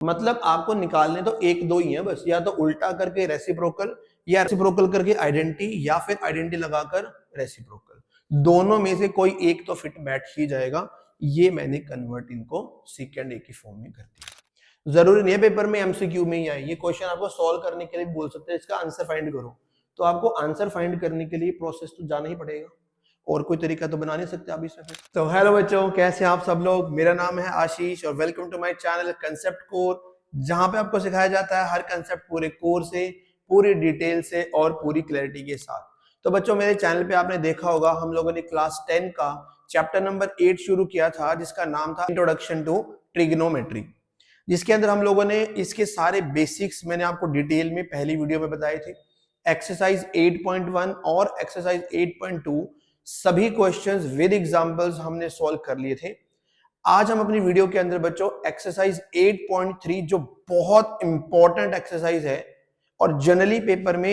मतलब आपको निकालने तो एक दो ही है बस, या तो उल्टा करके रेसिप्रोकल, या रेसिप्रोकल करके आइडेंटिटी, या फिर आइडेंटिटी लगाकर रेसिप्रोकल। दोनों में से कोई एक तो फिट बैठ ही जाएगा। ये मैंने कन्वर्ट इनको सेकेंड ए की फॉर्म में कर दिया। जरूरी नहीं है पेपर में एमसीक्यू में ही आए, ये क्वेश्चन आपको सॉल्व करने के लिए बोल सकते हैं इसका आंसर फाइंड करो, तो आपको आंसर फाइंड करने के लिए प्रोसेस तो जाना ही पड़ेगा, और कोई तरीका तो बना नहीं सकते आप इसमें। तो हेलो बच्चों, कैसे हैं आप सब लोग। मेरा नाम है आशीष और welcome to my channel Concept Core, जहां पे आपको सिखाया जाता है हर कंसेप्ट पूरे कोर से, पूरी डिटेल से और पूरी क्लैरिटी के साथ। तो बच्चों, मेरे चैनल पे आपने देखा होगा हम लोगों ने क्लास 10 का चैप्टर नंबर 8 शुरू किया था, जिसका नाम था इंट्रोडक्शन टू ट्रिग्नोमेट्री, जिसके अंदर हम लोगों ने इसके सारे बेसिक्स मैंने आपको डिटेल में पहली वीडियो में बताए थे। एक्सरसाइज 8.1 और एक्सरसाइज 8.2 सभी क्वेश्चंस विद एग्जांपल्स हमने सॉल्व कर लिए थे। आज हम अपनी वीडियो के अंदर बच्चों एक्सरसाइज 8.3, जो बहुत इंपॉर्टेंट एक्सरसाइज है और जनरली पेपर में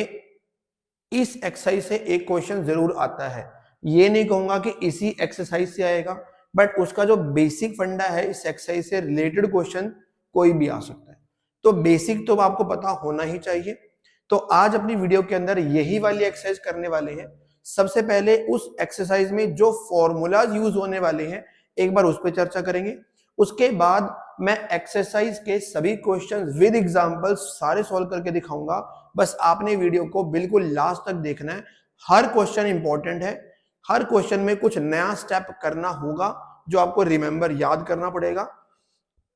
इस एक्सरसाइज से एक क्वेश्चन जरूर आता है। ये नहीं कहूंगा कि इसी एक्सरसाइज से आएगा, बट उसका जो बेसिक फंडा है इस एक्सरसाइज से रिलेटेड क्वेश्चन कोई भी आ सकता है, तो बेसिक तो आपको पता होना ही चाहिए। तो आज अपनी वीडियो के अंदर यही वाली एक्सरसाइज करने वाले हैं। सबसे पहले उस एक्सरसाइज में जो फॉर्मूलाज यूज होने वाले हैं एक बार उस पर चर्चा करेंगे। उसके बाद मैं एक्सरसाइज के सभी क्वेश्चन विद एग्जांपल्स सारे सॉल्व करके दिखाऊंगा। बस आपने वीडियो को बिल्कुल लास्ट तक देखना है। हर क्वेश्चन इंपॉर्टेंट है, हर क्वेश्चन में कुछ नया स्टेप करना होगा जो आपको रिमेंबर याद करना पड़ेगा,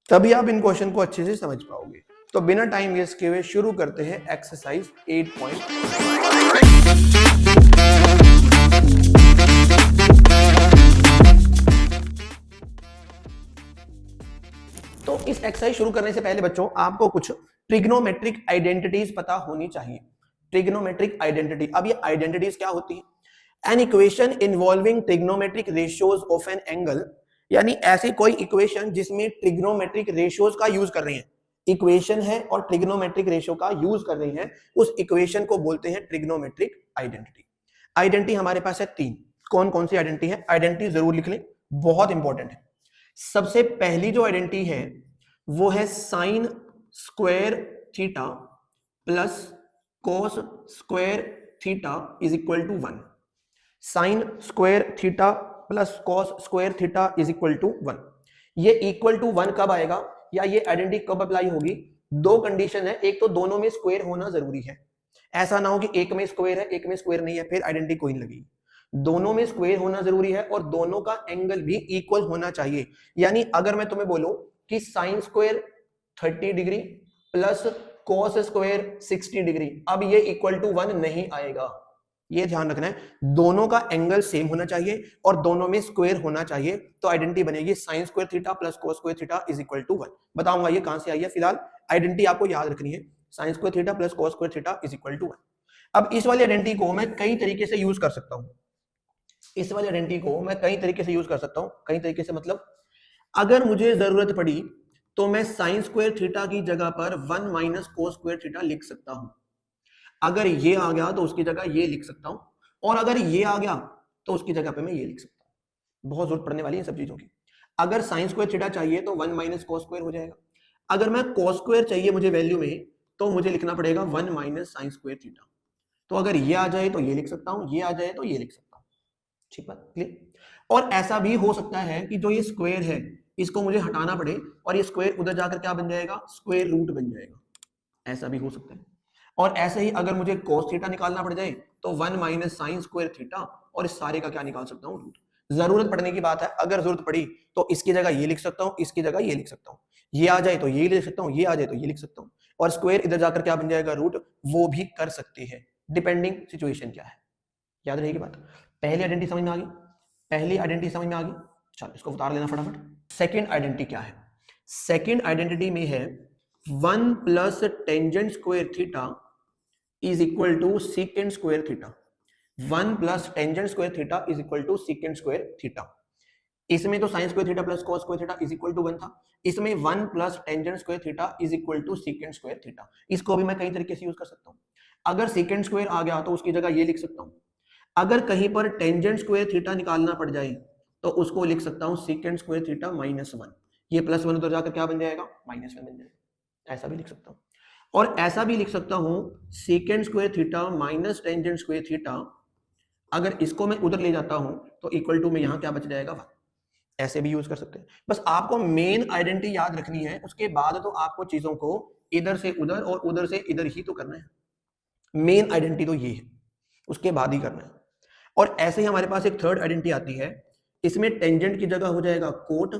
तभी आप इन क्वेश्चन को अच्छे से समझ पाओगे। तो बिना टाइम वेस्ट किए हुए शुरू करते हैं एक्सरसाइज 8.1। तो इस एक्सरसाइज शुरू करने से पहले बच्चों आपको कुछ ट्रिग्नोमेट्रिक आइडेंटिटीज पता होनी चाहिए। ट्रिग्नोमेट्रिक आइडेंटिटी, अब ये आइडेंटिटीज क्या होती है? An equation involving trigonometric ratios of an angle, यानी ऐसी कोई इक्वेशन जिसमें ट्रिग्नोमेट्रिक रेशियोज का यूज कर रहे हैं, इक्वेशन है और ट्रिग्नोमेट्रिक रेशियो का यूज कर रहे हैं, उस इक्वेशन को बोलते हैं ट्रिग्नोमेट्रिक आइडेंटिटी। आइडेंटिटी हमारे पास है तीन। कौन कौन सी आइडेंटिटी है? आइडेंटिटी जरूर लिख लें, बहुत इंपॉर्टेंट है। सबसे पहली जो आइडेंटिटी है वो है sine square theta plus cos square theta is equal to 1। Sine square theta plus cos square theta is equal to 1। ये इक्वल टू 1 कब आएगा या ये आइडेंटिटी कब अप्लाई होगी? दो कंडीशन है, एक तो दोनों में स्क्वायर होना जरूरी है, ऐसा ना हो कि एक में स्क्वायर है एक में स्क्वायर नहीं है, फिर आइडेंटिटी कोई नहीं लगेगी। दोनों में स्क्वायर होना जरूरी है और दोनों का एंगल भी इक्वल होना चाहिए। यानी अगर मैं तुम्हें बोलूं कि sine square 30 degree plus cos square 60 degree, अब ये इक्वल टू 1 नहीं आएगा, ये ध्यान रखना है। दोनों का एंगल सेम होना चाहिए और दोनों में स्क्वायर होना चाहिए, तो आइडेंटिटी बनेगी sine square theta plus cos square theta is equal to 1। बताऊंगा ये कहां से आई है, फिलहाल आइडेंटिटी आपको याद रखनी है, sine square theta plus cos square theta is equal to 1। अब इस वाली आइडेंटिटी को मैं कई तरीके से यूज कर सकता हूं, इस वाली आइडेंटिटी को मैं कई तरीके से यूज कर सकता हूं। कई तरीके से मतलब अगर मुझे जरूरत पड़ी तो मैं साइन स्क्वायर थीटा की जगह पर 1 माइनस कोस स्क्वायर थीटा लिख सकता हूं। अगर ये आ गया तो उसकी जगह ये लिख सकता हूं, और अगर ये आ गया तो उसकी जगह पे मैं ये लिख सकता हूं। बहुत जरूरत पड़ने वाली है सब चीजों की। अगर साइन स्क्वायर थीटा चाहिए तो 1 माइनस कोस स्क्वायर हो जाएगा। अगर मैं कोस स्क्वायर चाहिए मुझे वैल्यू में, तो मुझे लिखना पड़ेगा 1 माइनस साइन स्क्वायर थीटा। तो अगर ये आ जाए तो ये लिख सकता हूं, ये आ जाए तो ये लिख सकता हूं। ठीक बात, क्लियर। और ऐसा भी हो सकता है कि जो ये स्क्वायर है इसको मुझे हटाना पड़े और ये स्क्वायर उधर जाकर क्या बन जाएगा? स्क्वायर रूट बन जाएगा, ऐसा भी हो सकता है। और ऐसे ही अगर मुझे cos थीटा निकालना पड़ जाए तो 1 माइनस साइन स्क्वायर थीटा, और इस सारे का क्या निकाल सकता हूं? रूट। जरूरत पड़ने की बात है, अगर जरूरत पड़ी तो इसकी जगह ये लिख सकता हूं, इसकी जगह ये लिख सकता हूं, ये आ जाए तो ये लिख सकता हूं, ये आ जाए तो ये लिख सकता हूं, और स्क्वायर इधर जाकर क्या बन जाएगा? रूट। वो भी कर सकते हैं, डिपेंडिंग सिचुएशन क्या है। याद रहेगी बात। पहली आइडेंटिटी समझ में आ गई, पहली आइडेंटिटी समझ में आ गई। चलो इसको उतार लेना फटाफट। सेकंड आइडेंटिटी क्या है? सेकंड आइडेंटिटी में है 1 plus tangent square theta is equal to secant square theta. 1 plus tangent square theta is equal to secant square theta. इसमें तो sine square theta plus cos square theta is equal to 1 था, इसमें 1 plus tangent square theta is equal to secant square theta. इसको भी मैं कई तरीके से यूज कर सकता हूं। अगर सीकेंट स्क्वायर आ गया तो उसकी जगह ये लिख सकता हूं। अगर कहीं पर टेंजेंट स्क्वायर थीटा निकालना पड़ जाए तो उसको लिख सकता हूं सीकेंट स्क्वायर थीटा माइनस 1। ये प्लस 1 उधर जाकर क्या बन जाएगा? माइनस 1 बन जाएगा। ऐसा भी लिख सकता हूं, और ऐसा भी लिख सकता हूं second square theta minus tangent square theta, अगर इसको मैं उधर ले जाता हूं तो इक्वल टू में यहां क्या बच जाएगा 1। ऐसे भी यूज कर सकते हैं। बस आपको मेन आइडेंटिटी याद रखनी है, उसके बाद तो आपको चीजों को इधर से उधर और उधर से इधर ही तो करना है। मेन आइडेंटिटी तो ये है, उसके बाद ही करना है। और ऐसे ही हमारे पास एक थर्ड आइडेंटिटी आती है, इसमें टेंजेंट की जगह हो जाएगा कोट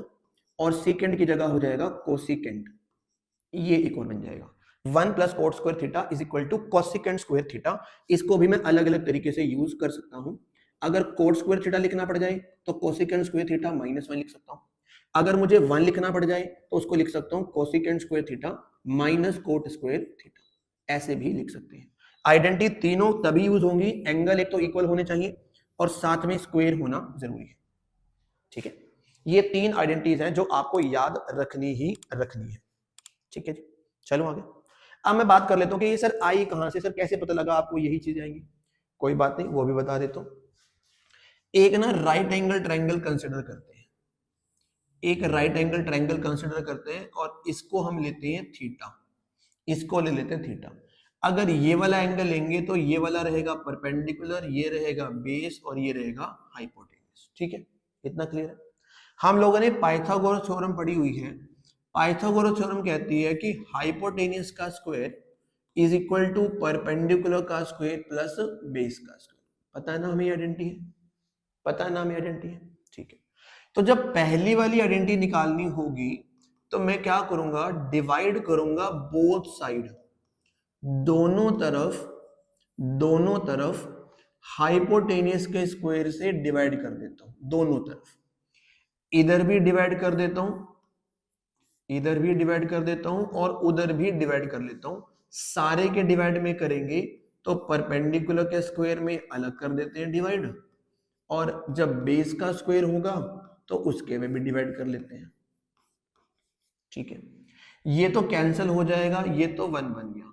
और सेकेंड की जगह हो जाएगा कोसिकेंट। ये एक और बन जाएगा 1 plus cot square theta is equal to cosecant square theta. इसको भी मैं अलग अलग तरीके से यूज कर सकता हूं। अगर कोट स्क्वायर थीटा लिखना पड़ जाए तो कोसिकेंट स्क्वायर थीटा -1 लिख सकता हूं। अगर मुझे 1 लिखना पड़ जाए तो उसको लिख सकता हूं cosecant square theta minus cot square theta. ऐसे भी लिख सकते हैं। आइडेंटिटी तीनों तभी यूज होंगी, एंगल एक तो इक्वल होने चाहिए और साथ में स्क्वायर होना जरूरी है। ठीक है, ये 3 आइडेंटिटीज हैं जो आपको याद रखनी ही रखनी है। ठीक है जी, चलो आगे। अब मैं बात कर लेता हूं कि ये सर आई कहां से, सर कैसे पता लगा आपको यही चीज आएंगी। कोई बात नहीं, वो भी बता देता हूं। एक ना राइट एंगल ट्रायंगल कंसिडर करते हैं, एक राइट एंगल ट्रायंगल कंसिडर करते हैं और इसको हम लेते हैं थीटा, इसको ले लेते हैं थीटा। अगर ये वाला एंगल लेंगे तो ये वाला रहेगा परपेंडिकुलर, ये रहेगा बेस और ये रहेगा हाइपोटेन्यूज। ठीक है, इतना क्लियर है। हम लोगों ने पाइथागोरस थ्योरम पढ़ी हुई है। पाइथागोरस थ्योरम कहती है कि हाइपोटेन्यूज का square is equal to perpendicular का स्क्वायर प्लस बेस का स्क्वायर। पता है ना हमें आइडेंटिटी है, पता है ना हमें आइडेंटिटी है। ठीक है, तो जब पहली वाली आइडेंटिटी निकालनी होगी तो मैं क्या करूंगा, डिवाइड करूंगा बोथ साइड, दोनों तरफ हाइपोटेनियस के स्क्वायर से डिवाइड कर देता हूं। दोनों तरफ इधर भी डिवाइड कर देता हूं, इधर भी डिवाइड कर देता हूं और उधर भी डिवाइड कर लेता हूं। सारे के डिवाइड में करेंगे तो परपेंडिकुलर के स्क्वायर में अलग कर देते हैं डिवाइड, और जब बेस का स्क्वायर होगा तो उसके में भी डिवाइड कर लेते हैं। ठीक है, ये तो कैंसिल हो जाएगा, ये तो 1 बन गया,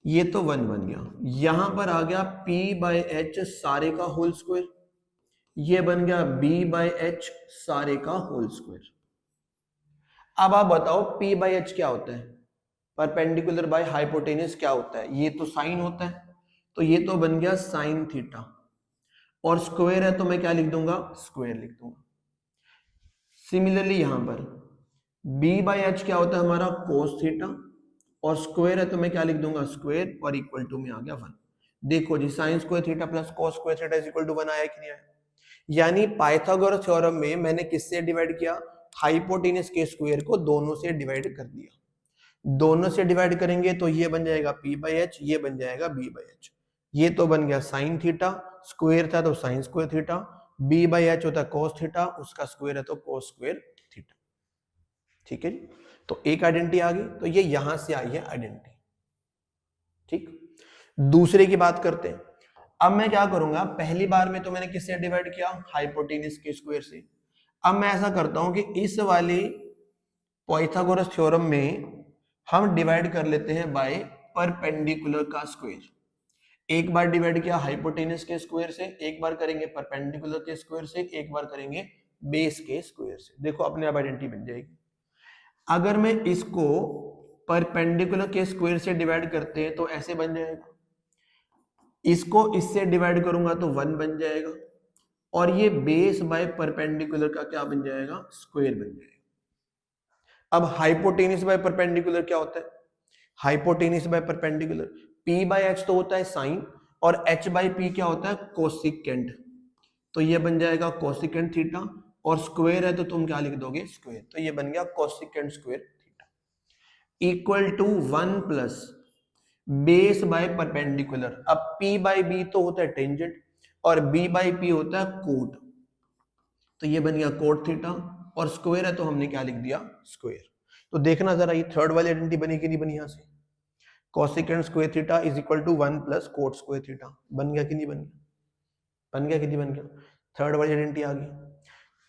ये तो 1 बन गया। यहां पर आ गया p बाय एच सारे का होल स्क्वायर, ये बन गया b बाय एच सारे का होल स्क्वायर। अब आप बताओ p बाय एच क्या होता है, परपेंडिकुलर बाय हाइपोटेन्यूज क्या होता है, ये तो साइन होता है, तो ये तो बन गया साइन थीटा, और स्क्वायर है तो मैं क्या लिख दूंगा, स्क्वायर लिख दूंगा। सिमिलरली यहां पर b बाय एच क्या होता है हमारा कोस थीटा, और स्क्वायर है तो मैं क्या लिख दूंगा, स्क्वायर, और इक्वल टू में आ गया 1। देखो जी, sine square theta plus cos square theta is equal to 1 आया कि नहीं आया। यानी पाइथागोरस थ्योरम में मैंने किससे डिवाइड किया, हाइपोटेन्यूज के स्क्वायर को दोनों से डिवाइड कर दिया। दोनों से डिवाइड करेंगे तो ये बन जाएगा p बाय एच, ये बन जाएगा b बाय एच। ये तो बन गया साइन थीटा, स्क्वायर था तो sine square theta, b by H होता है कोस थीटा, उसका स्क्वायर है तो कोस स्क्वायर थीटा। ठीक है जी, तो एक आइडेंटिटी आ गई, तो ये यहां से आई है आइडेंटिटी। ठीक, दूसरे की बात करते हैं। अब मैं क्या करूंगा, पहली बार में तो मैंने किससे डिवाइड किया, हाइपोटेन्यूज के स्क्वायर से। अब मैं ऐसा करता हूं कि इस वाली पाइथागोरस थ्योरम में हम डिवाइड कर लेते हैं बाय परपेंडिकुलर का स्क्वायर। एक बार डिवाइड किया हाइपोटेन्यूज के स्क्वायर से, एक बार करेंगे परपेंडिकुलर के स्क्वायर से, एक बार करेंगे बेस के स्क्वायर से। देखो अपने आप आइडेंटिटी बन जाएगी। अगर मैं इसको परपेंडिकुलर के स्क्वायर से डिवाइड करते हैं तो ऐसे बन जाएगा, इसको इससे डिवाइड करूंगा तो 1 बन जाएगा, और ये बेस बाय परपेंडिकुलर का क्या बन जाएगा, स्क्वायर बन जाएगा। अब हाइपोटेन्यूज बाय परपेंडिकुलर क्या होता है, hypotenuse by perpendicular p by H तो होता है साइन, और h बाय p क्या होता है, कोसिकेंट। तो ये बन जाएगा कोसिकेंट थीटा, और स्क्वायर है तो तुम क्या लिख दोगे, स्क्वायर। तो ये बन गया cosecant square theta equal to 1 plus base by perpendicular. अब p बाय b तो होता है टेंजेंट, और b बाय p होता है कोट, तो ये बन गया कोट थीटा, और स्क्वायर है तो हमने क्या लिख दिया, स्क्वायर। तो देखना जरा ये थर्ड वाली आइडेंटिटी बनी कि नहीं बनी, यहां से cosecant square theta is equal to 1 plus cot square theta. बन गया कि नहीं बन गया, बन गया कि नहीं बन गया, थर्ड वाली आइडेंटिटी आ गई।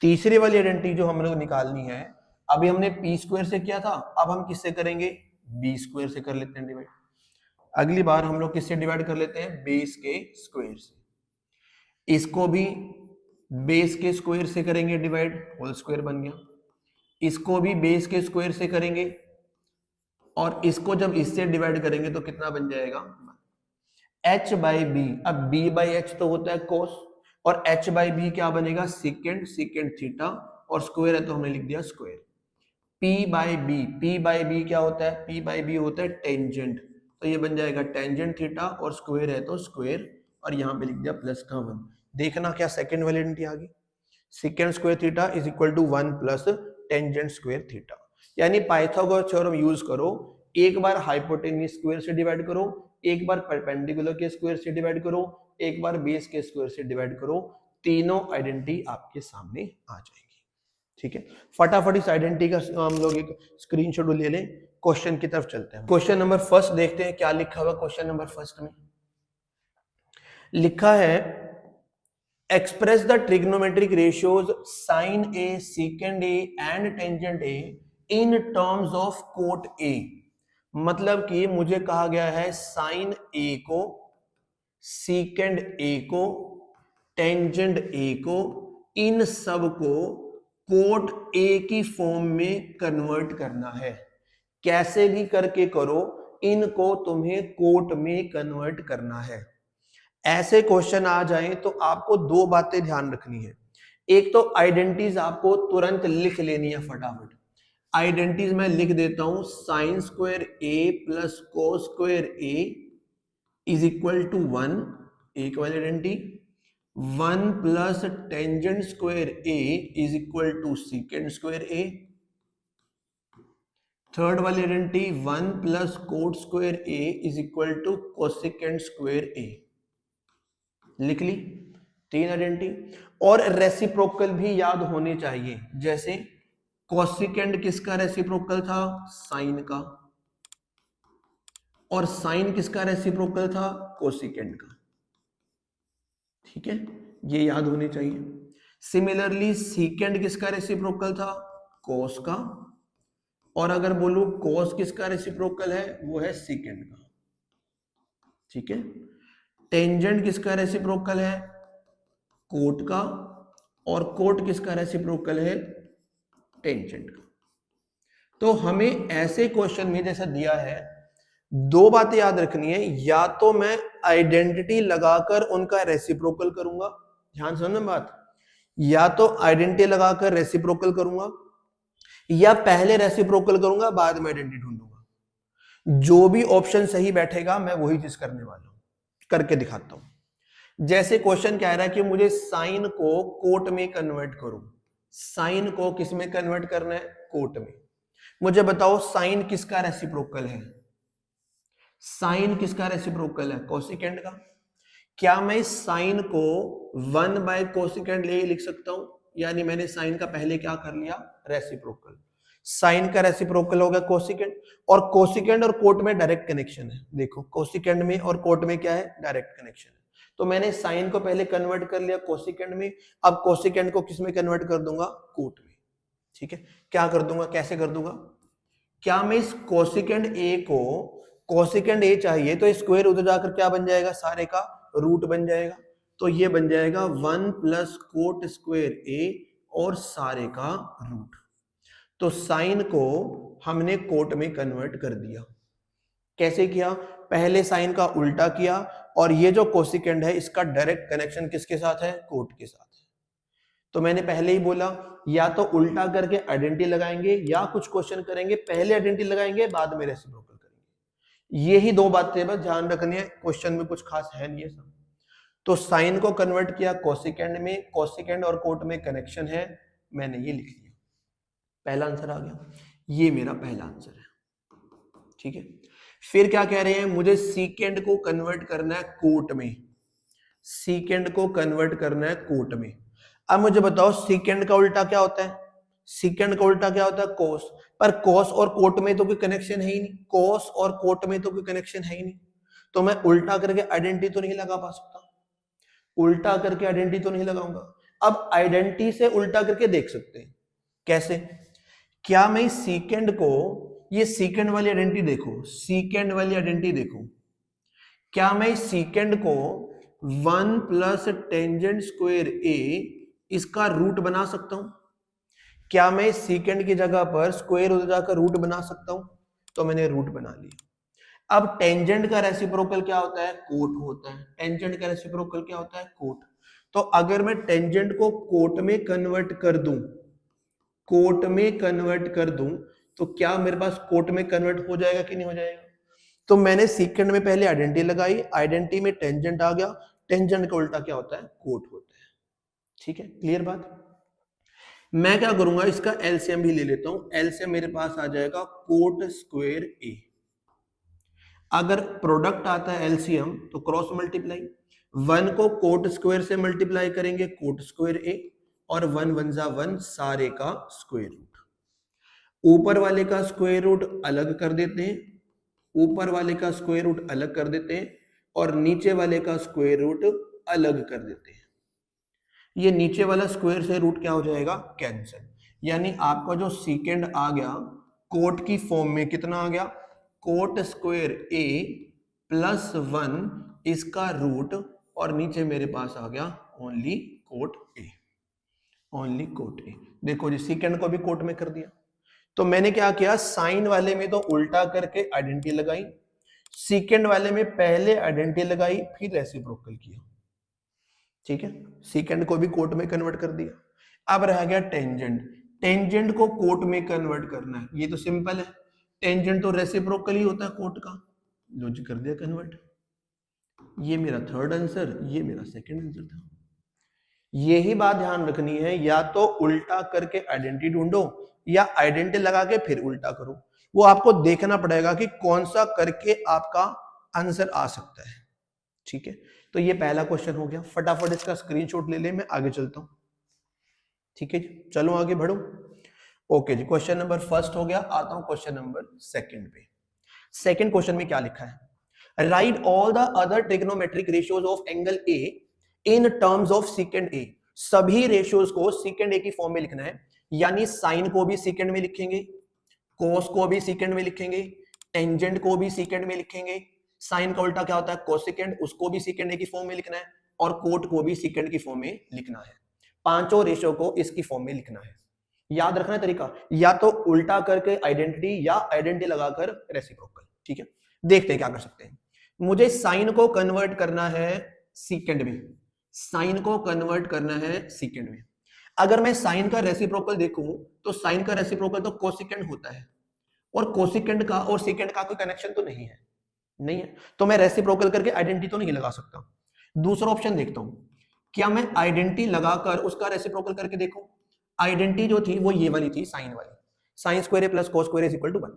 तीसरी वाली आइडेंटिटी जो हम लोग निकालनी है, अभी हमने p स्क्वायर से किया था, अब हम किससे करेंगे, b स्क्वायर से कर लेते हैं डिवाइड। अगली बार हम लोग किससे डिवाइड कर लेते हैं, बेस के स्क्वायर से। इसको भी बेस के स्क्वायर से करेंगे डिवाइड, होल स्क्वायर बन गया। इसको भी बेस के स्क्वायर से करेंगे और इसको जब इससे डिवाइड करेंगे तो कितना बन जाएगा, h बाई बी। अब b बाई एच तो होता है कोस, और h बाई बी क्या बनेगा, सीकेंड, सीकेंड थीटा, और स्क्वायर है तो हमने लिख दिया square. p by B, p by B क्या होता है, p बाई बी होता है टेंजेंट, तो ये बन जाएगा टेंजेंट थीटा, और स्क्वायर है तो स्क्वायर, और यहाँ पे लिख दिया प्लस का 1। देखना क्या सेकंड वाली आइडेंटिटी आ गई, secant square theta is equal to 1 plus tangent square theta. यानी पाइथागोरस थ्योरम यूज करो, एक बार हाइपोटेन्यूज स्क्वायर से डिवाइड करो, एक बार परपेंडिकुलर के स्क्वायर से डिवाइड करो, एक बार बेस के स्क्वायर से डिवाइड करो, तीनों आइडेंटिटी आपके सामने आ जाएगी। ठीक है, फटाफट इस आइडेंटिटी का हम लोग एक स्क्रीनशॉट ले लें, क्वेश्चन की तरफ चलते हैं। क्वेश्चन नंबर फर्स्ट देखते हैं क्या लिखा हुआ। क्वेश्चन नंबर फर्स्ट में लिखा है express the trigonometric ratios sine A, secant A and tangent A in terms of cot A. मतलब कि मुझे कहा गया है साइन ए को, सीकेंड ए को, टेंजेंट ए को, इन सब को कोट ए की फॉर्म में कन्वर्ट करना है। कैसे भी करके करो, इनको तुम्हें कोट में कन्वर्ट करना है। ऐसे क्वेश्चन आ जाए तो आपको दो बातें ध्यान रखनी है। एक तो आइडेंटिटीज आपको तुरंत लिख लेनी है फटाफट। आइडेंटिटीज मैं लिख देता हूं, sine square A plus cos square A is equal to 1, एक वाली identity. 1 plus tangent square A is equal to secant square A. Third वाली identity 1 plus cot square A is equal to cosecant square A. लिख ली तीन identity. और reciprocal भी याद होने चाहिए, जैसे कोसेकेंड किसका रेसिप्रोकल था, साइन का, और साइन किसका रेसिप्रोकल था, कोसेकेंड का। ठीक है, ये याद होने चाहिए। सिमिलरली सीकेंड किसका रेसिप्रोकल था, कोस का, और अगर बोलूं कोस किसका रेसिप्रोकल है, वो है सीकेंड का। ठीक है, टेंजेंट किसका रेसिप्रोकल है, कोट का, और कोट किसका रेसिप्रोकल है, टेंजेंट का। तो हमें ऐसे क्वेश्चन में जैसा दिया है, दो बातें याद रखनी है, या तो मैं आइडेंटिटी लगाकर उनका रेसिप्रोकल करूंगा, ध्यान समझना बात, या तो आइडेंटिटी लगाकर रेसिप्रोकल करूंगा, या पहले रेसिप्रोकल करूंगा बाद में आइडेंटिटी ढूंढूंगा। जो भी ऑप्शन सही बैठेगा मैं वही चीज करने वाला हूं, करके दिखाता हूं। जैसे क्वेश्चन कह रहा है कि मुझे साइन को कोट में कन्वर्ट करूं। साइन को किस में कन्वर्ट करना है, कोट में। मुझे बताओ साइन किसका रेसिप्रोकल है, साइन किसका रेसिप्रोकल है, कोसेकेंड का। क्या मैं साइन को 1 बाय कोसेकेंड ले लिख सकता हूं, यानी मैंने साइन का पहले क्या कर लिया, रेसिप्रोकल। साइन का रेसिप्रोकल हो गया कोसेकेंड, और कोसेकेंड और कोट में डायरेक्ट कनेक्शन है। देखो कोसेकेंड में और कोट में क्या है, डायरेक्ट कनेक्शन है। तो मैंने साइन को पहले कन्वर्ट कर लिया कोसेकेंड में, अब कोसेकेंड को किस में कन्वर्ट कर दूंगा, कोट में। ठीक है, क्या कर दूंगा, कैसे कर दूंगा, क्या मैं इस कोसेकेंड ए को, कोसेकेंड ए चाहिए तो स्क्वायर उधर जाकर क्या बन जाएगा, सारे का रूट बन जाएगा। तो ये बन जाएगा 1 प्लस कोट स्क्वायर ए और सारे का रूट। तो साइन को हमने कोट में कन्वर्ट कर दिया। कैसे किया, पहले साइन का उल्टा किया, और ये जो कोसेकेंड है इसका डायरेक्ट कनेक्शन किसके साथ है, कोट के साथ है। तो मैंने पहले ही बोला, या तो उल्टा करके आइडेंटिटी लगाएंगे, या कुछ क्वेश्चन करेंगे पहले आइडेंटिटी लगाएंगे बाद में रेसिप्रोकल करेंगे। यही दो बातें बस ध्यान रखनी है, क्वेश्चन में कुछ खास है नहीं है सब। तो साइन को कन्वर्ट किया कोसेकेंड में, कोसेकेंड और कोट में कनेक्शन है, मैंने ये लिख लिया, पहला आंसर आ गया। ये मेरा पहला आंसर है। ठीक है, फिर क्या कह रहे हैं, मुझे सीकेंड को कन्वर्ट करना है कोट में, सीकेंड को कन्वर्ट करना है कोट में। अब मुझे बताओ सीकेंड का उल्टा क्या होता है, सीकेंड का उल्टा क्या होता है, कोस। पर कोस और कोट में तो कोई कनेक्शन है ही नहीं, कोस और कोट में तो कोई कनेक्शन है ही नहीं, तो मैं उल्टा करके आइडेंटिटी तो नहीं लगा पा सकता, उल्टा करके आइडेंटिटी तो नहीं लगाऊंगा। अब आइडेंटिटी से उल्टा करके देख सकते हैं, कैसे, क्या मैं सीकेंड को, ये सीकेंड वाली आइडेंटिटी देखो, सीकेंड वाली आइडेंटिटी देखो, क्या मैं सीकेंड को 1 प्लस टेंजेंट स्क्वायर ए इसका रूट बना सकता हूं, क्या मैं सीकेंड की जगह पर स्क्वायर उधर जाकर रूट बना सकता हूं, तो मैंने रूट बना लिया। अब टेंजेंट का रेसिप्रोकल क्या होता है? कोट होता है। टेंजेंट का रेसिप्रोकल क्या होता है? कोट। तो अगर मैं टेंजेंट को कोट में कन्वर्ट कर दूं, कोट में कन्वर्ट कर दूं, तो क्या मेरे पास कोट में कन्वर्ट हो जाएगा कि नहीं हो जाएगा? तो मैंने सीकेंड में पहले आइडेंटिटी लगाई, आइडेंटिटी में टेंजेंट आ गया, टेंजेंट का उल्टा क्या होता है? कोट होता है। ठीक है, क्लियर बात? मैं क्या करूंगा, इसका एलसीएम भी ले लेता हूं। एलसीएम मेरे पास आ जाएगा कोट स्क्वायर ए। अगर प्रोडक्ट आता है एलसीएम तो क्रॉस मल्टीप्लाई, 1 को कोट स्क्वायर से मल्टीप्लाई करेंगे कोट स्क्वायर ए, और 1 1 जा 1 सारे का स्क्वायर रूट। ऊपर वाले का स्क्वायर रूट अलग कर देते हैं, ऊपर वाले का स्क्वायर रूट अलग कर देते हैं, और नीचे वाले का स्क्वायर रूट अलग कर देते हैं। ये नीचे वाला स्क्वायर से रूट क्या हो जाएगा? कैंसिल। यानी आपका जो सीकेंड आ गया कोट की फॉर्म में कितना आ गया? कोट स्क्वायर ए प्लस 1 इसका रूट, और नीचे मेरे पास आ गया only cot A, only cot A. देखो जी, सीकेंड को भी कोट में कर दिया। तो मैंने क्या किया, साइन वाले में तो उल्टा करके आइडेंटिटी लगाई, सीकेंड वाले में पहले आइडेंटिटी लगाई फिर रेसिप्रोकल किया। ठीक है, सीकेंड को भी कोट में कन्वर्ट कर दिया। अब रह गया टेंजेंट। टेंजेंट को कोट में कन्वर्ट करना है, ये तो सिंपल है, टेंजेंट तो रेसिप्रोकल ही होता है कोट का, लो जी कर दिया कन्वर्ट। ये मेरा थर्ड आंसर, ये मेरा सेकंड आंसर था। यही बात ध्यान रखनी है, या तो उल्टा करके आइडेंटिटी ढूंढो या आइडेंटिटी लगा के फिर उल्टा करो। वो आपको देखना पड़ेगा कि कौन सा करके आपका आंसर आ सकता है। ठीक है, तो ये पहला क्वेश्चन हो गया। फटाफट इसका स्क्रीनशॉट ले ले, मैं आगे चलता हूं। ठीक है जी, चलो आगे बढ़ो। ओके जी, क्वेश्चन नंबर फर्स्ट हो गया। आता हूं क्वेश्चन नंबर सेकंड पे। सेकंड क्वेश्चन में क्या लिखा है? Right all the other trigonometric ratios of angle A in terms of second ए। सभी रेशियोज को सेकंड ए की फॉर्म में लिखना है, यानी साइन को भी सेकंड में लिखेंगे, कोस को भी सेकंड में लिखेंगे, टेंजेंट को भी सेकंड में लिखेंगे, साइन का उल्टा क्या होता है? कोसेकेंड, उसको भी सेकंड ए की फॉर्म में लिखना है, और कोट को भी सेकंड की फॉर्म में लिखना है। पांचों रेशियो को इसकी फॉर्म में लिखना है। याद रखना तरीका, या तो उल्टा करके आइडेंटिटी या आइडेंटिटी लगाकर रेसिप्रोकल। ठीक है, देखते हैं क्या कर सकते हैं। मुझे साइन को कन्वर्ट करना है सेकंड में, साइन को कन्वर्ट करना है सेकंड में। अगर मैं साइन का रेसिप्रोकल देखूं तो साइन का रेसिप्रोकल तो कोसेकेंड होता है, और कोसेकेंड का और सेकंड का कोई कनेक्शन तो नहीं है, नहीं है, तो मैं रेसिप्रोकल करके आइडेंटिटी तो नहीं लगा सकता। दूसरा ऑप्शन देखता हूं, क्या मैं आइडेंटिटी लगाकर उसका रेसिप्रोकल करके देखूं? आइडेंटिटी जो थी वो ये वाली थी, साइन वाली, sine square A plus cos square is equal to 1।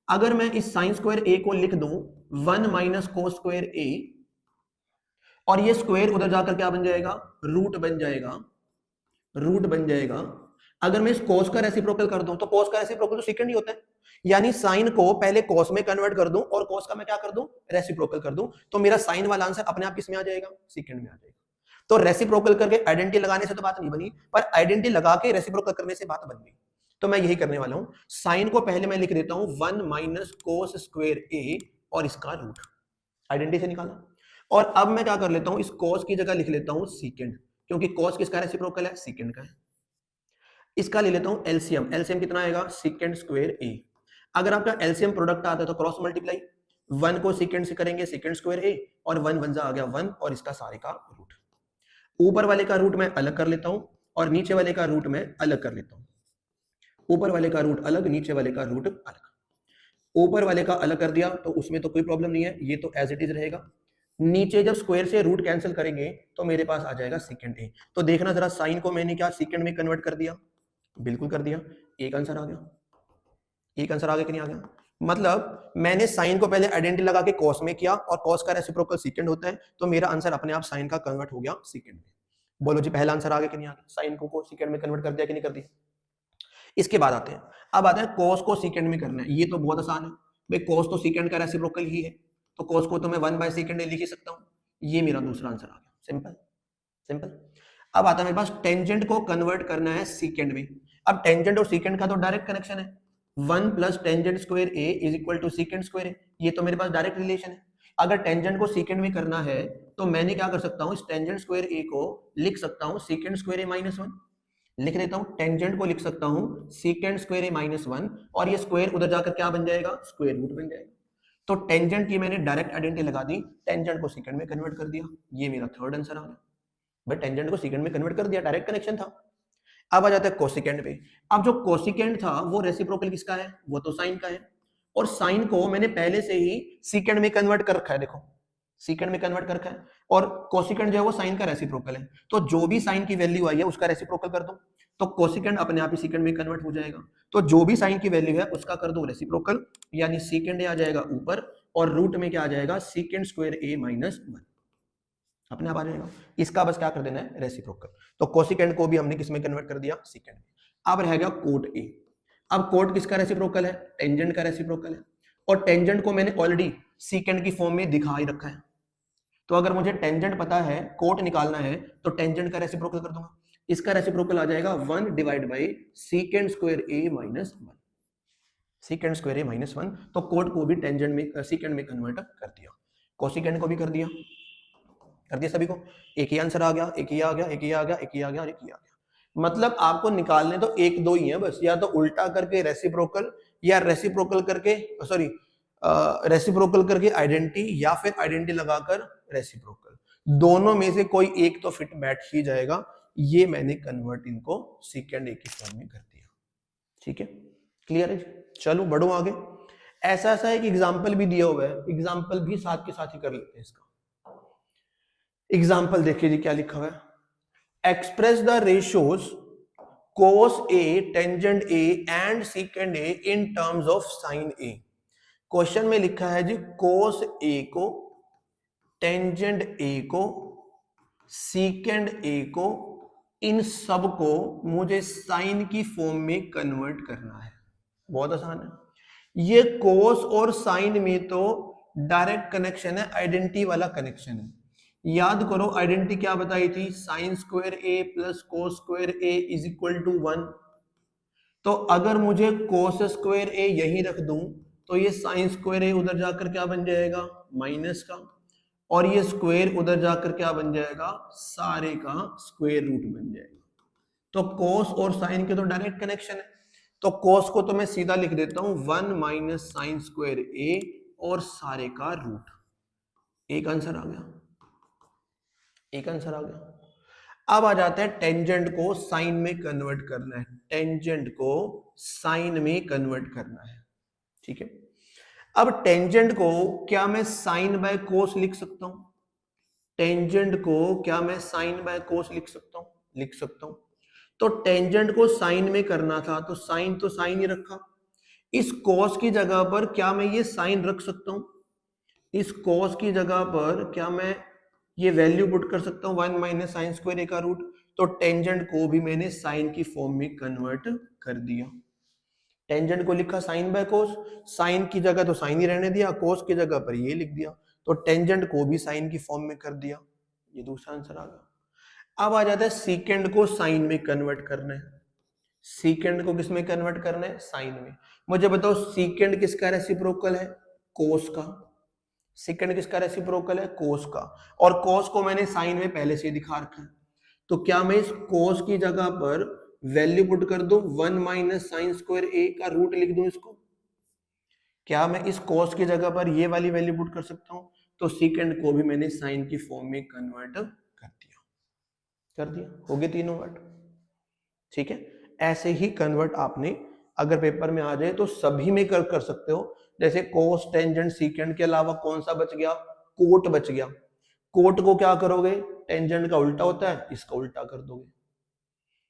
अगर मैं इस साइन स्क्वायर ए को लिख दूं 1 माइनस कोस स्क्वायर ए, और ये स्क्वायर उधर जाकर क्या बन जाएगा? रूट बन जाएगा, रूट बन जाएगा। अगर मैं इस कोस का रेसिप्रोकल कर दूं तो कोस का रेसिप्रोकल तो सेकंड ही होता है, यानी साइन को पहले कोस में कन्वर्ट कर दूं और कोस का मैं क्या कर दूं? रेसिप्रोकल कर दूं, तो मेरा साइन वाला आंसर अपने आप किस में आ जाएगा? सेकंड में आ जाएगा। तो रेसिप्रोकल करके आइडेंटिटी लगाने से तो बात नहीं बनी, पर आइडेंटिटी लगा के रेसिप्रोकल करने से बात बन गई। तो मैं यही करने वाला हूं, साइन को पहले मैं लिख देता हूं 1 माइनस कोस स्क्वायर ए और इसका रूट, आइडेंटिटी से निकाला। और अब मैं क्या कर लेता हूं, इस कोस की जगह लिख लेता हूं सेकंड, क्योंकि कोस किसका रेसिप्रोकल है? सेकंड का है। इसका ले लेता हूं एलसीएम, एलसीएम कितना आएगा? सेकंड स्क्वायर ए। अगर आपका एलसीएम प्रोडक्ट आता है तो क्रॉस मल्टीप्लाई, 1 को सेकंड से करेंगे सेकंड स्क्वायर ए, और 1 1 आ गया 1, और इसका सारे का रूट। ऊपर वाले का रूट मैं अलग कर लेता हूं और नीचे वाले का रूट मैं अलग कर लेता हूं। ऊपर वाले का रूट अलग, नीचे वाले का रूट अलग। ऊपर वाले का अलग कर दिया तो उसमें तो कोई प्रॉब्लम नहीं है, ये तो एज इट इज रहेगा। नीचे जब स्क्वायर से रूट कैंसिल करेंगे तो मेरे पास आ जाएगा सेकंड ए। तो देखना जरा, साइन को मैंने क्या सेकंड में कन्वर्ट कर दिया? बिल्कुल कर दिया। एक आंसर आ गया, एक आंसर आ गया कि नहीं आ गया? मतलब मैंने साइन को पहले आइडेंटिटी लगा के कॉस में किया, और कॉस का रेसिप्रोकल सेकंड होता है, तो मेरा आंसर अपने आप साइन का कन्वर्ट हो गया सेकंड में। बोलो जी, पहला आंसर आ गया कि नहीं आ गया? साइन को सेकंड में कन्वर्ट कर दिया कि नहीं कर दिया? इसके बाद आते हैं, अब आते हैं कॉस को सेकंड में करना है। ये तो बहुत आसान है भाई, कॉस तो सेकंड का रेसिप्रोकल ही है, तो कॉस को तो मैं 1/2 लिख ही सकता हूं। ये मेरा दूसरा आंसर आ गया, सिंपल सिंपल। अब आता है मेरे पास टेंजेंट को कन्वर्ट करना है सेकंड में। अब टेंजेंट और सेकंड का तो डायरेक्ट कनेक्शन है, 1 plus tangent square A is equal to secant square A, ये तो मेरे पास डायरेक्ट रिलेशन है। अगर टेंजेंट को सेकंड में करना है तो मैंने क्या कर सकता हूं, इस टेंजेंट स्क्वायर ए को लिख सकता हूं सेकंड स्क्वायर ए माइनस 1। लिख देता हूं, टेंजेंट को लिख सकता हूं सीकेंड स्क्वायर ए माइनस 1 और ये स्क्वायर उधर जाकर क्या बन जाएगा, स्क्वायर रूट बन जाएगा। तो टेंजेंट की मैंने डायरेक्ट आइडेंटिटी लगा दी, टेंजेंट को सेकंड में कन्वर्ट कर दिया, ये मेरा थर्ड आंसर आ गया। भाई टेंजेंट को सेकंड में कन्वर्ट कर दिया, डायरेक्ट कनेक्शन था। अब आ जाता है कोसिकेंड पे। अब जो कोसिकेंड था वो रेसिप्रोकल किसका है, वो तो साइन का है, और साइन को मैंने पहले से ही सेकंड में कन्वर्ट कर रखा है, देखो सेकंड में कन्वर्ट कर रखा है, और कोसिकेंड जो है वो साइन का रेसिप्रोकल है, तो जो भी साइन की वैल्यू आई है उसका रेसिप्रोकल कर दो, तो कोसिकेंड अपने आप ही सेकंड में कन्वर्ट हो जाएगा। तो जो भी साइन की वैल्यू है उसका कर दो रेसिप्रोकल, यानी सेकंड आ जाएगा ऊपर और रूट में क्या आ जाएगा, सेकंड स्क्वायर ए माइनस 1 अपने आप आ जाएगा। इसका बस क्या कर देना है, रेसिप्रोकल। तो कोसिकेंड को भी हमने किस में कन्वर्ट कर दिया, सेकंड में। अब रह गया कोट ए। अब कोट किसका रेसिप्रोकल है, टेंजेंट का रेसिप्रोकल है, और टेंजेंट को मैंने ऑलरेडी सेकंड की फॉर्म में दिखा ही रखा है। तो अगर मुझे टेंजेंट पता है, कोट निकालना है, तो टेंजेंट का रेसिप्रोकल कर दूंगा। इसका रेसिप्रोकल आ जाएगा 1 divide by second square A minus 1, second square A minus 1। तो कोट को भी टेंजेंट में सेकंड में कन्वर्ट कर दिया, कोसिकेंड को भी कर दिया सभी को। एक ही आंसर आ गया, एक ही आ गया, एक ही आ गया, एक ही आ गया और एक ही आ गया। मतलब आपको निकालने तो एक दो ही है बस, या तो उल्टा करके रेसिप्रोकल, या रेसिप्रोकल करके सॉरी रेसिप्रोकल करके आइडेंटिटी, या फिर आइडेंटिटी लगाकर रेसिप्रोकल, दोनों में से कोई एक तो फिट बैठ ही जाएगा। ये मैंने कन्वर्ट इनको सेकंड ए की फॉर्म में कर दिया, ठीक है, क्लियर है। चलो बढ़ो आगे। ऐसा ऐसा एक एग्जाम्पल भी दिया हुआ है, एग्जाम्पल भी साथ के साथ ही कर लेते हैं इसका। एग्जाम्पल देखिए जी क्या लिखा हुआ है, express the ratios cos A, tangent A and secant A in terms of sin A। Question में लिखा है जी cos A को, tangent A को, secant A को, इन सब को मुझे साइन की फॉर्म में कन्वर्ट करना है। बहुत आसान है। ये cos और साइन में तो डायरेक्ट कनेक्शन है, आइडेंटिटी वाला कनेक्शन है। याद करो आइडेंटिटी क्या बताई थी, sine square A plus cos square A is equal to 1। तो अगर मुझे कोस स्क्वायर ए यही रख दूं तो ये साइन स्क्वायर ए उधर जाकर क्या बन जाएगा, माइनस का, और ये स्क्वायर उधर जाकर क्या बन जाएगा, सारे का स्क्वायर रूट बन जाएगा। तो कोस और साइन के तो डायरेक्ट कनेक्शन है, तो कोस को तो मैं सीधा लिख देता हूं 1 माइनस साइन स्क्वायर ए और सारे का रूट। एक आंसर आ गया, एक आंसर आ गया। अब आ जाता है टेंजेंट को साइन में कन्वर्ट करना है, टेंजेंट को साइन में कन्वर्ट करना है, ठीक है। अब टेंजेंट को क्या मैं साइन बाय कोस लिख सकता हूं, टेंजेंट को क्या मैं साइन बाय कोस लिख सकता हूं, लिख सकता हूं। तो टेंजेंट को साइन में करना था तो साइन तो साइन ही रखा, इस कोस की जगह पर क्या मैं ये साइन रख सकता हूं, इस कोस की जगह पर क्या मैं ये वैल्यू पुट कर सकता हूं 1 माइनस साइन स्क्वायर ए का रूट। तो टेंजेंट को भी मैंने साइन की फॉर्म में कन्वर्ट कर दिया, टेंजेंट को लिखा साइन बाय कोस, साइन की जगह तो साइन ही रहने दिया, कोस की जगह पर ये लिख दिया, तो टेंजेंट को भी साइन की फॉर्म में कर दिया। ये दूसरा आंसर आ गया। अब आ जाता है सीकेंड को साइन में कन्वर्ट करना है, सीकेंड को किस में कन्वर्ट करना है, साइन में। मुझे बताओ सीकेंड किसका रेसिप्रोकल है, कोस का, सेकंड किसका रेसिप्रोकल है, कोस का, और कोस को मैंने साइन में पहले से दिखा रखा है। तो क्या मैं इस कोस की जगह पर वैल्यू पुट कर दूं 1 माइनस साइन स्क्वायर ए का रूट लिख दूं इसको, क्या मैं इस कोस की जगह पर ये वाली वैल्यू पुट कर सकता हूं। तो सेकंड को भी मैंने साइन की फॉर्म में कन्वर्ट कर दिया, हो गए तीनों वर्ड, ठीक है। ऐसे ही कन्वर्ट आपने अगर पेपर में आ जाए तो सभी में कर सकते हो। जैसे कोस टेंजेंट सीकेंड के अलावा कौन सा बच गया, कोट बच गया। कोट को क्या करोगे, टेंजेंट का उल्टा होता है, इसका उल्टा कर दोगे,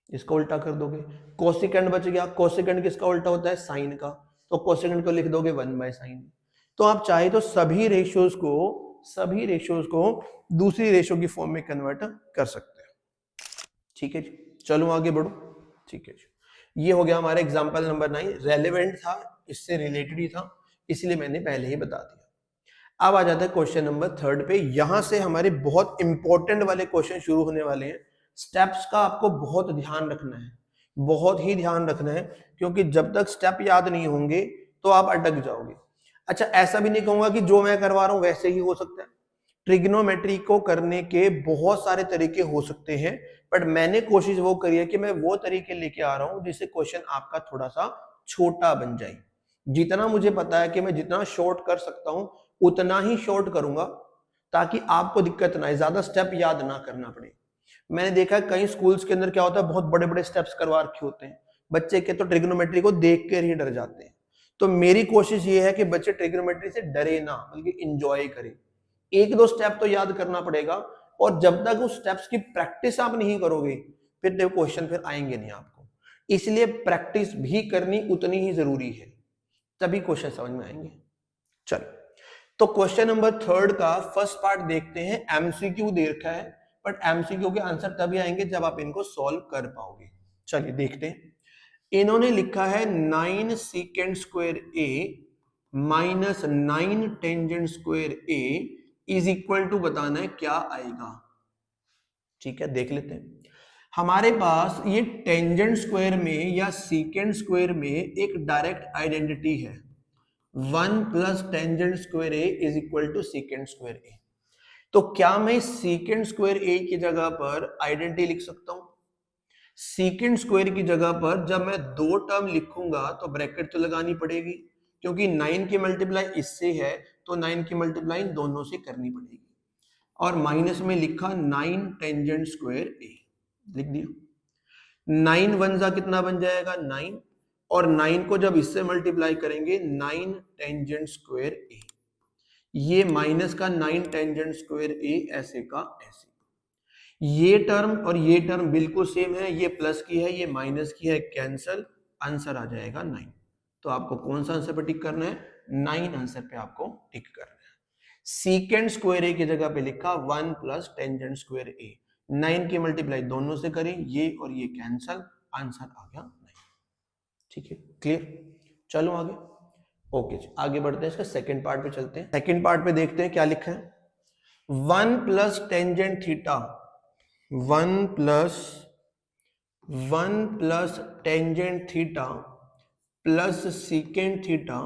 इसका उल्टा कर दोगे। कोसिकेंड बच गया, कोसिकेंड किसका उल्टा होता है, साइन का, तो कोसिकेंड को लिख दोगे 1 बाय साइन। तो आप चाहे तो सभी रेशियोज को दूसरी रेशियो की फॉर्म में कन्वर्ट कर सकते हैं, ठीक है जी। चलो आगे बढ़ो, ठीक है जी। ये हो गया हमारा एग्जांपल नंबर 9, रेलेवेंट था, इससे रिलेटेड ही था, इसलिए मैंने पहले ही बता दिया। अब आ जाता है क्वेश्चन नंबर 3 पे। यहां से हमारे बहुत इंपॉर्टेंट वाले क्वेश्चन शुरू होने वाले हैं। स्टेप्स का आपको बहुत ध्यान रखना है, बहुत ही ध्यान रखना है, क्योंकि जब तक स्टेप याद नहीं होंगे तो आप अटक जाओगे। अच्छा, ऐसा भी नहीं कहूंगा कि जो मैं करवा रहा हूं वैसे ही हो सकता है, ट्रिग्नोमेट्री को करने के बहुत सारे तरीके हो सकते हैं, बट मैंने कोशिश वो करी है कि मैं वो तरीके लेके आ रहा हूं जिससे क्वेश्चन आपका थोड़ा सा छोटा बन जाए। जितना मुझे पता है कि मैं जितना शॉर्ट कर सकता हूं उतना ही शॉर्ट करूंगा, ताकि आपको दिक्कत ना आए, ज्यादा स्टेप याद ना करना पड़े। मैंने देखा है कई स्कूल्स के अंदर क्या होता है, बहुत बड़े बड़े स्टेप्स करवा रखे होते हैं, बच्चे के तो ट्रिग्नोमेट्री को देख कर ही डर जाते हैं। तो मेरी कोशिश ये है कि बच्चे ट्रिग्नोमेट्री से डरे ना, बल्कि इंजॉय करें। एक दो स्टेप तो याद करना पड़ेगा, और जब तक उस स्टेप्स की प्रैक्टिस आप नहीं करोगे फिर क्वेश्चन फिर आएंगे नहीं आपको। इसलिए प्रैक्टिस भी करनी उतनी ही जरूरी है, तभी क्वेश्चन समझ में आएंगे। चलो, तो क्वेश्चन नंबर 3 का फर्स्ट पार्ट देखते हैं। एमसीक्यू दे रखा है, बट एमसीक्यू के आंसर तभी आएंगे जब आप इनको सॉल्व कर पाओगे। चलिए देखते हैं। इन्होंने लिखा है 9 secant square A minus 9 tangent square A is equal to बताना है क्या आएगा। ठीक है, देख लेते हैं। हमारे पास ये टेंजेंट स्क्वायर में या सीकेंड स्क्वायर में एक डायरेक्ट आइडेंटिटी है, 1 plus tangent square A is equal to secant square A. तो क्या मैं सीकेंड स्क्वायर ए की जगह पर आइडेंटिटी लिख सकता हूं? सीकेंड स्क्वायर की जगह पर जब मैं दो टर्म लिखूंगा तो ब्रैकेट तो लगानी पड़ेगी, क्योंकि 9 की मल्टीप्लाई इससे है तो 9 की मल्टीप्लाई दोनों से करनी पड़ेगी। और माइनस में लिखा 9 टेंजेंट स्क्वायर ए, लिख दिया। 9 वन जा कितना बन जाएगा 9, और 9 को जब इससे मल्टीप्लाई करेंगे 9 टेंजेंट स्क्वायर ए, ये माइनस का 9 टेंजेंट स्क्वायर ए ऐसे का ऐसे। ये टर्म और ये टर्म बिल्कुल सेम है, ये प्लस की है ये माइनस की है, कैंसल, आंसर आ जाएगा 9। तो आपको कौन सा आंसर पे टिक करना है? 9 आंसर पे आपको टिक करना है। सीकेंड स्क्वायर ए की जगह पे लिखा 1 प्लस टेंजेंट स्क्वायर ए, 9 की मल्टीप्लाई दोनों से करें, ये और ये कैंसल, आंसर आ गया 9। ठीक है, क्लियर? चलो आगे। ओके, आगे बढ़ते हैं, इसका सेकंड पार्ट पे चलते हैं। सेकंड पार्ट पे देखते हैं क्या लिखा है। 1 plus tangent theta, 1 plus tangent theta plus secant theta,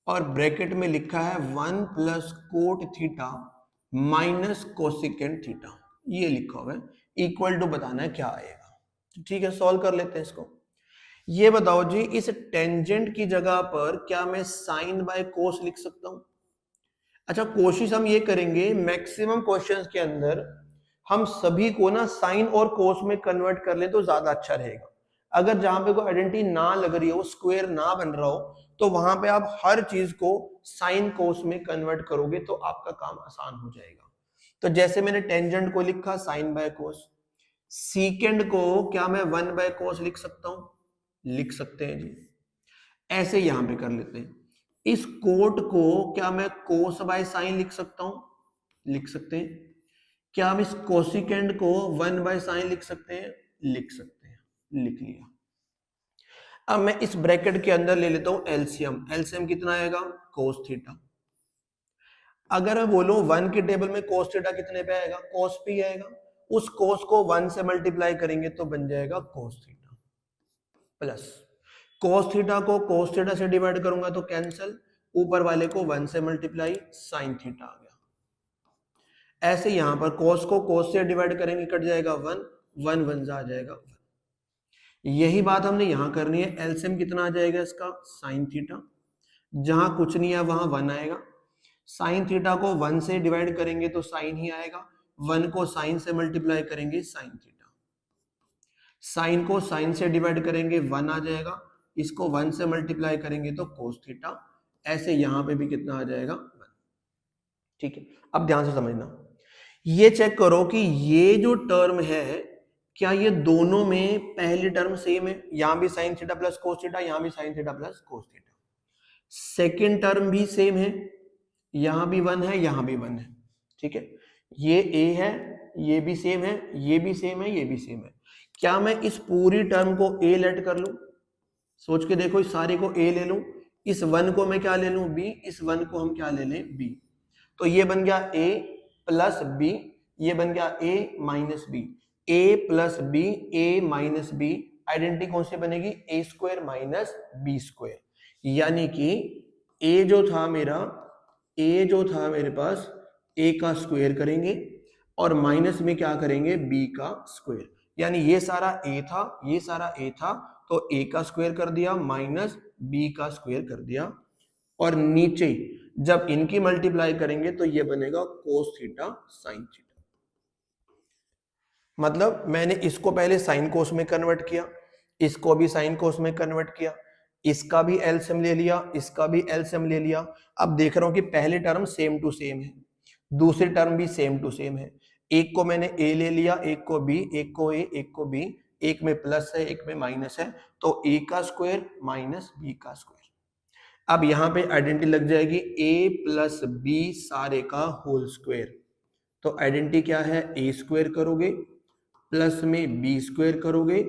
और ब्रैकेट में लिखा है 1 plus cot theta minus cosecant theta, ये लिखा हुआ है, इक्वल टू बताना है क्या आएगा। ठीक है, सॉल्व कर लेते हैं इसको। ये बताओ जी, इस टेंजेंट की जगह पर क्या मैं साइन बाय कोस लिख सकता हूं? अच्छा, कोशिश हम ये करेंगे मैक्सिमम क्वेश्चंस के अंदर हम सभी को ना साइन और कोस में कन्वर्ट कर ले तो ज्यादा अच्छा रहेगा। अगर जहां पे कोई आइडेंटिटी ना लग रही हो, स्क्वायर ना बन रहा हो, तो वहां पे आप हर चीज को साइन कोस में कन्वर्ट करोगे तो आपका काम आसान हो जाएगा। तो जैसे मैंने टेंजेंट को लिखा साइन बाय कोस, सीकेंड को क्या मैं 1 बाय कोस लिख सकता हूं? लिख सकते हैं जी। ऐसे यहां पे कर लेते हैं। इस कोट को क्या मैं कोस बाय साइन लिख सकता हूं? लिख सकते हैं। क्या हम इस कोसिकेंड को 1 बाय साइन लिख सकते हैं? लिख सकते हैं, लिख लिया। अब मैं इस ब्रैकेट के अंदर ले लेता हूं एलसीएम। एलसीएम कितना आएगा? Cos theta. अगर मैं बोलूं 1 के टेबल में कोस थीटा कितने पे आएगा? कोस पे आएगा। उस कोस को 1 से मल्टीप्लाई करेंगे तो बन जाएगा cos theta, plus cos theta को कोस थीटा से डिवाइड करूंगा तो कैंसल, ऊपर वाले को 1 से मल्टीप्लाई, साइन थीटा आ गया। ऐसे यहां पर कोस को कोस से डिवाइड करेंगे कट जाएगा 1, 1 1 आ जाएगा 1। यही बात हमने यहां करनी है। एलसीएम कितना आ जाएगा इसका? Sine theta. जहां कुछ नहीं है वहां 1 आएगा। साइन थीटा को 1 से डिवाइड करेंगे तो साइन ही आएगा, 1 को साइन से मल्टीप्लाई करेंगे साइन थीटा, साइन को साइन से डिवाइड करेंगे 1 आ जाएगा, इसको 1 से मल्टीप्लाई करेंगे तो कोस थीटा। ऐसे यहां पे भी कितना आ जाएगा? 1। ठीक है, अब ध्यान से समझना, ये चेक करो कि ये जो टर्म है क्या ये दोनों में पहली टर्म सेम है? यहां भी sine theta plus cos theta, यहां भी sine theta plus cos theta. Second term भी सेम है, यहां भी 1 है यहां भी 1 है। ठीक है, ये a है, ये भी सेम है, ये भी सेम है, ये भी सेम है। क्या मैं इस पूरी टर्म को a लेट कर लूं? सोच के देखो, इस सारे को a ले लूं, इस 1 को मैं क्या ले लूं? b, इस 1 को हम क्या ले लें? b। तो ये बन गया a प्लस b, ये बन गया a minus b, a plus b, a minus b। Identity कौन सी बनेगी? a square minus b square. यानी कि a जो था मेरा पास ए का स्क्वायर करेंगे और माइनस में क्या करेंगे, बी का स्क्वायर। यानी ये सारा ए था, ये सारा ए था, तो ए का स्क्वायर कर दिया माइनस बी का स्क्वायर कर दिया, और नीचे जब इनकी मल्टीप्लाई करेंगे तो ये बनेगा कोस थीटा साइन थीटा। मतलब मैंने इसको पहले साइन कोस में कन्वर्ट किया, इसको भी साइन कोस में कन्वर्ट किया, इसका भी एलसीएम ले लिया, इसका भी एलसीएम ले लिया। अब देख रहा हूं कि पहले टर्म सेम टू सेम है, दूसरी टर्म भी सेम टू सेम है। एक को मैंने ए ले लिया, एक को बी, एक को ए, एक को बी, एक में प्लस है, एक में माइनस है, तो ए का स्क्वायर माइनस बी का स्क्वायर। अब यहां पे आइडेंटिटी लग जाएगी ए प्लस बी सारे का होल स्क्वायर। तो आइडेंटिटी क्या है, ए स्क्वायर करोगे प्लस में बी स्क्वायर करोगे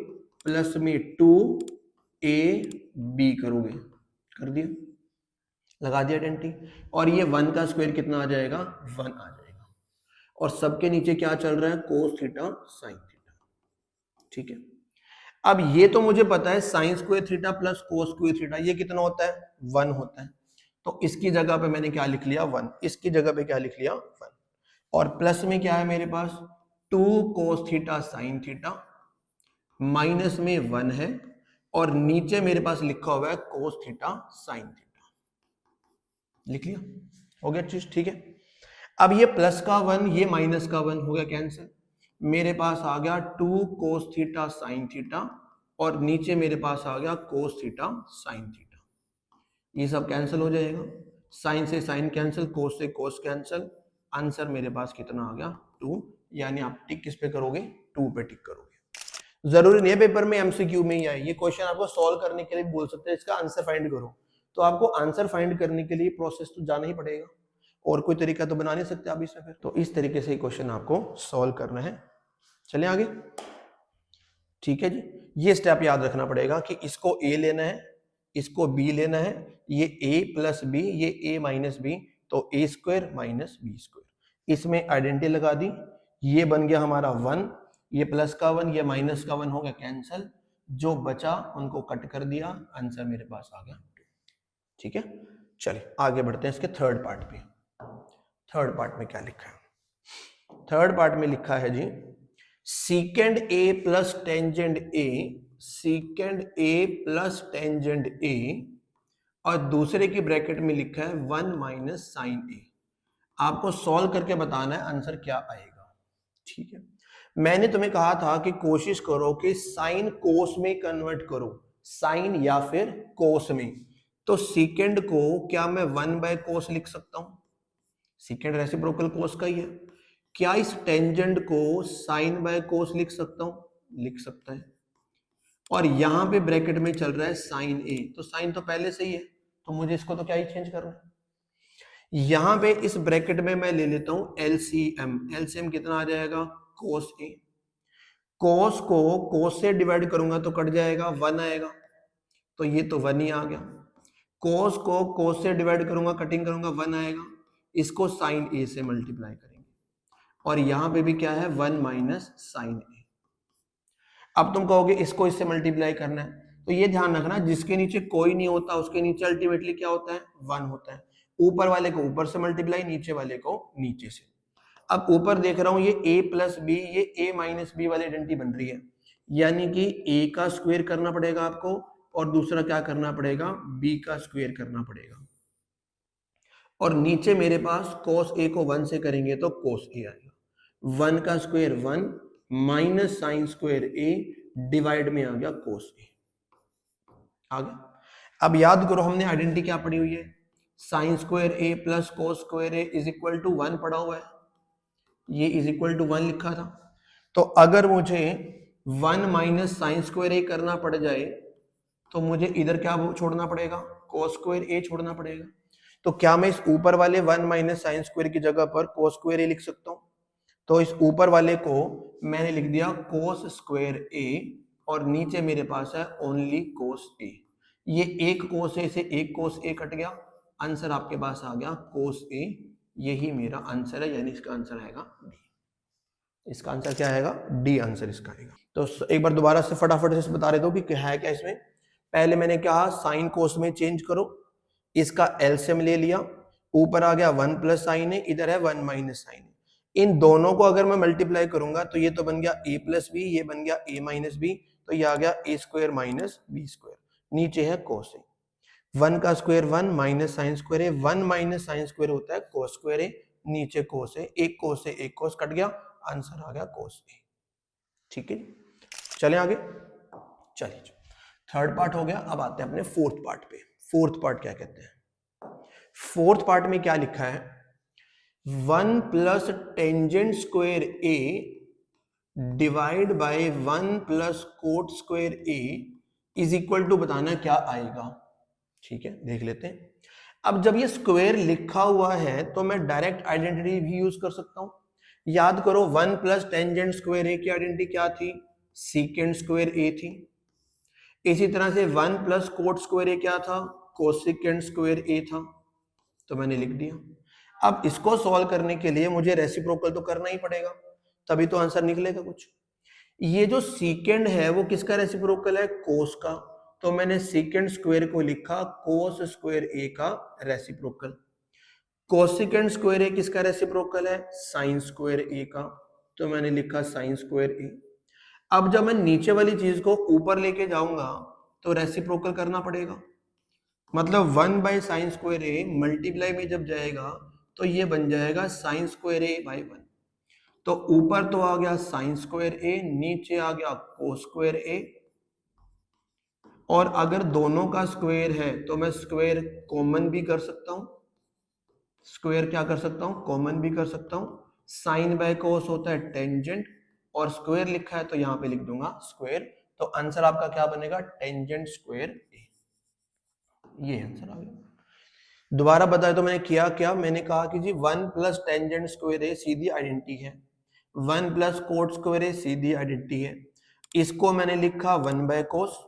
प्लस में 2ab करोगे, कर दिया, लगा दिया आइडेंटिटी। और ये 1 का स्क्वायर कितना आ जाएगा, 1 आ जाएगा। और सबके नीचे क्या चल रहा है, कोस थीटा साइन थीटा। ठीक है, अब ये तो मुझे पता है sine square theta plus cos square theta ये कितना होता है, 1 होता है। तो इसकी जगह पे मैंने क्या लिख लिया, 1। इसकी जगह पे क्या लिख लिया, 1। और प्लस में क्या है मेरे पास, 2 cos theta sine theta, minus में 1 है, और नीचे मेरे पास लिखा हुआ है कोस थीटा साइन थीटा। लिख लिया, हो गया चीज। ठीक है, अब ये प्लस का 1 ये माइनस का 1 हो गया कैंसिल, मेरे पास आ गया 2 कोस थीटा साइन थीटा, और नीचे मेरे पास आ गया कोस थीटा साइन थीटा। ये सब कैंसिल हो जाएगा, साइन से साइन कैंसिल, कोस से कोस कैंसिल। आंसर मेरे पास कितना आ गया, 2। यानी आप टिक किस पे करोगे, 2 पे टिक करोगे। जरूरी नहीं है पेपर में एमसीक्यू में ही आए, ये क्वेश्चन आपको सॉल्व करने के लिए बोल सकते हैं इसका आंसर फाइंड करो। तो आपको आंसर फाइंड करने के लिए प्रोसेस तो जाना ही पड़ेगा, और कोई तरीका तो बना नहीं सकते आप इसमें। फिर तो इस तरीके से क्वेश्चन आपको सॉल्व करना है। चलें आगे। ठीक है जी, ये स्टेप याद रखना पड़ेगा कि इसको ए लेना है, इसको बी लेना है, ये ए प्लस बी, ये ए माइनस बी, तो ए स्क्वायर माइनस बी स्क्वायर। इसमें आइडेंटिटी लगा दी, ये बन गया हमारा 1, ये प्लस का 1 ये माइनस का 1 हो गया कैंसिल, जो बचा उनको कट कर दिया, आंसर मेरे पास आ गया 2। ठीक है, चलिए आगे बढ़ते हैं इसके थर्ड पार्ट पे। थर्ड पार्ट में क्या लिखा है, थर्ड पार्ट में लिखा है जी secant A plus tangent A, secant A plus tangent A, और दूसरे की ब्रैकेट में लिखा है 1 माइनस साइन ए। आपको सॉल्व करके बताना है आंसर क्या आएगा। ठीक है, मैंने तुम्हें कहा था कि कोशिश करो कि साइन कोस में कन्वर्ट करो, साइन या फिर कोस में। तो सीकेंड को क्या मैं 1/कोस लिख सकता हूं, सीकेंड रेसिप्रोकल कोस का ही है। क्या इस टेंजेंट को साइन बाय कोस लिख सकता हूं, लिख सकता है। और यहां पे ब्रैकेट में चल रहा है साइन ए, तो साइन तो पहले से ही है, तो मुझे इसको तो क्या ही चेंज करना है। यहां पे इस ब्रैकेट में मैं ले लेता हूं एलसीएम, एलसीएम कितना आ जाएगा, कोस ए। कोस को कोस से डिवाइड करूंगा तो कट जाएगा, 1 आएगा, तो ये तो 1 ही आ गया। कोस को कोस से डिवाइड करूंगा, कटिंग करूंगा, 1 आएगा। इसको साइन ए से मल्टीप्लाई करेंगे, और यहां पे भी क्या है, 1 माइनस साइन ए। अब तुम कहोगे इसको इससे मल्टीप्लाई करना है, तो ये ध्यान रखना जिसके नीचे कोई नहीं होता उसके नीचे अल्टीमेटली क्या होता है, 1 होता है। ऊपर वाले को ऊपर से मल्टीप्लाई, नीचे वाले को नीचे से। अब ऊपर देख रहा हूं ये a प्लस बी, ये a माइनस बी वाली आइडेंटिटी बन रही है, यानी कि a का स्क्वायर करना पड़ेगा आपको, और दूसरा क्या करना पड़ेगा, b का स्क्वायर करना पड़ेगा। और नीचे मेरे पास cos a को 1 से करेंगे तो cos a आएगा, 1 का square 1 minus sign square a divide में आ गया cos a। आ गया। अब याद करो हमने आइडेंटिटी क्या पढ़ी हुई है, sine square a plus cos square a is equal to 1 पढ़ा हुआ है, ये इज इक्वल टू 1 लिखा था। तो अगर मुझे 1 माइनस साइन स्क्वायर a करना पड़ जाए तो मुझे इधर क्या छोड़ना पड़ेगा, cos स्क्वायर a छोड़ना पड़ेगा। तो क्या मैं इस ऊपर वाले 1 माइनस साइन स्क्वायर की जगह पर cos स्क्वायर a लिख सकता हूं। तो इस ऊपर वाले को मैंने लिख दिया cos स्क्वायर a, और नीचे मेरे पास है ओनली cos a। ये एक cos a से एक cos a कट गया, आंसर आपके पास आ गया cos a। यही मेरा आंसर है, यानी इसका आंसर आएगा डी। इसका आंसर क्या आएगा, डी आंसर इसका आएगा। तो एक बार दोबारा से फटाफट से बता देता हूं कि है क्या इसमें। पहले मैंने कहा साइन कोस में चेंज करो, इसका एलसीएम ले लिया, ऊपर आ गया 1 प्लस साइन है, इधर है 1 माइनस साइन है। इन दोनों को अगर मैं मल्टीप्लाई करूंगा तो ये तो बन गया a प्लस बी, ये बन गया a माइनस बी, तो ये आ गया a square minus B square. नीचे है कोस ए, 1 का स्क्वायर 1 माइनस साइन स्क्वायर है, 1 माइनस साइन स्क्वायर होता है कोस स्क्वायर है, नीचे कोस है, एक कोस है एक कोस कट गया, आंसर आ गया कोस ए। ठीक है, चलें आगे। चलिए, थर्ड पार्ट हो गया, अब आते हैं अपने फोर्थ पार्ट पे। फोर्थ पार्ट क्या कहते हैं? फोर्थ पार्ट में क्या लिखा है? 1 plus tangent square A divide by 1 plus cot square A is equal to बताना क्या आएगा। ठीक है, देख लेते हैं। अब जब ये स्क्वायर लिखा हुआ है तो मैं डायरेक्ट आइडेंटिटी भी यूज कर सकता हूं। याद करो 1 प्लस टेंजेंट स्क्वायर ए की आइडेंटिटी क्या थी? सीकेंट स्क्वायर ए थी। इसी तरह से 1 प्लस कोट स्क्वायर ए क्या था? कोसेकेंट स्क्वायर ए था। तो मैंने लिख दिया। अब इसको सॉल्व करने के लिए मुझे रेसिप्रोकल तो करना ही पड़ेगा, तभी तो आंसर निकलेगा कुछ। ये जो सीकेंड है वो किसका रेसिप्रोकल है? कोस का। तो मैंने सीकेंड स्क्वायर को लिखा कोस स्क्वायर ए का रेसिप्रोकल। कोसेकेंड स्क्वायर ए किसका रेसिप्रोकल है? साइन स्क्वायर ए का। तो मैंने लिखा साइन स्क्वायर ए। अब जब मैं नीचे वाली चीज को ऊपर लेके जाऊंगा तो रेसिप्रोकल करना पड़ेगा। मतलब 1 by sine square A multiply में जब जाएगा तो ये बन जाएगा साइन स्क्वायर ए बाई 1। तो ऊपर तो आ गया साइन स्क्वायर ए, नीचे आ गया कोस स्क्वायर ए। और अगर दोनों का स्क्वायर है तो मैं स्क्वायर कॉमन भी कर सकता हूं। स्क्वायर क्या कर सकता हूं? कॉमन भी कर सकता हूं। साइन बाय कोस होता है टेंजेंट, और स्क्वायर लिखा है तो यहां पे लिख दूंगा स्क्वायर। तो आंसर आपका क्या बनेगा? Tangent square A. ये आंसर आ गया। दोबारा बताया तो मैंने किया क्या? मैंने कहा कि जी 1 प्लस टेंजेंट स्क्वायर ए सीधी आइडेंटिटी है, 1 प्लस कोट स्क्वायर ए सीधी आइडेंटिटी है। इसको मैंने लिखा 1 बाय कोस,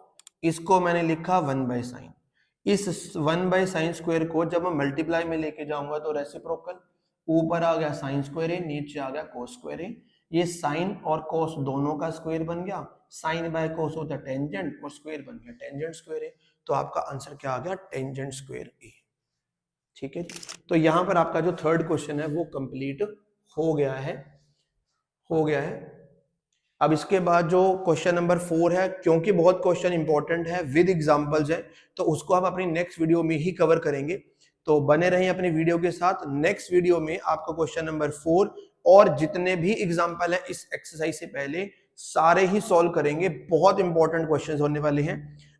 इसको मैंने लिखा 1 बाय साइन। इस 1 बाय साइन स्क्वायर को जब मैं मल्टीप्लाई में लेके जाऊंगा तो रेसिप्रोकल। ऊपर आ गया साइन स्क्वायर ए, नीचे आ गया कोस स्क्वायर ए। ये साइन और कोस दोनों का स्क्वायर बन गया। साइन बाय कोस होता है टेंजेंट, और स्क्वायर बन गया टेंजेंट स्क्वायर ए। तो आपका आंसर क्या आ गया? टेंजेंट स्क्वायर ए। ठीक है, तो यहां पर आपका जो थर्ड क्वेश्चन है वो कंप्लीट हो गया है। अब इसके बाद जो क्वेश्चन नंबर 4 है, क्योंकि बहुत क्वेश्चन इंपॉर्टेंट है विद एग्जांपल्स है, तो उसको आप अपनी नेक्स्ट वीडियो में ही कवर करेंगे। तो बने रहें अपनी वीडियो के साथ। नेक्स्ट वीडियो में आपका क्वेश्चन नंबर 4 और जितने भी एग्जाम्पल है इस एक्सरसाइज से पहले सारे ही सॉल्व करेंगे। बहुत इंपॉर्टेंट क्वेश्चन होने वाले हैं।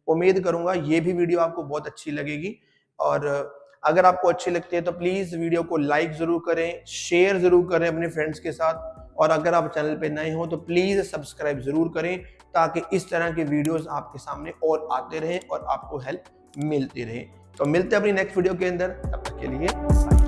उम्मीद करूंगा ये भी वीडियो आपको बहुत अच्छी लगेगी। और अगर आपको अच्छी लगती है तो प्लीज वीडियो को लाइक जरूर करें, शेयर जरूर करें अपने फ्रेंड्स के साथ। और अगर आप चैनल पे नए हो तो प्लीज सब्सक्राइब जरूर करें, ताकि इस तरह के वीडियोस आपके सामने और आते रहें और आपको हेल्प मिलती रहे। तो मिलते हैं अपनी नेक्स्ट वीडियो के अंदर, तब तक के लिए बाय।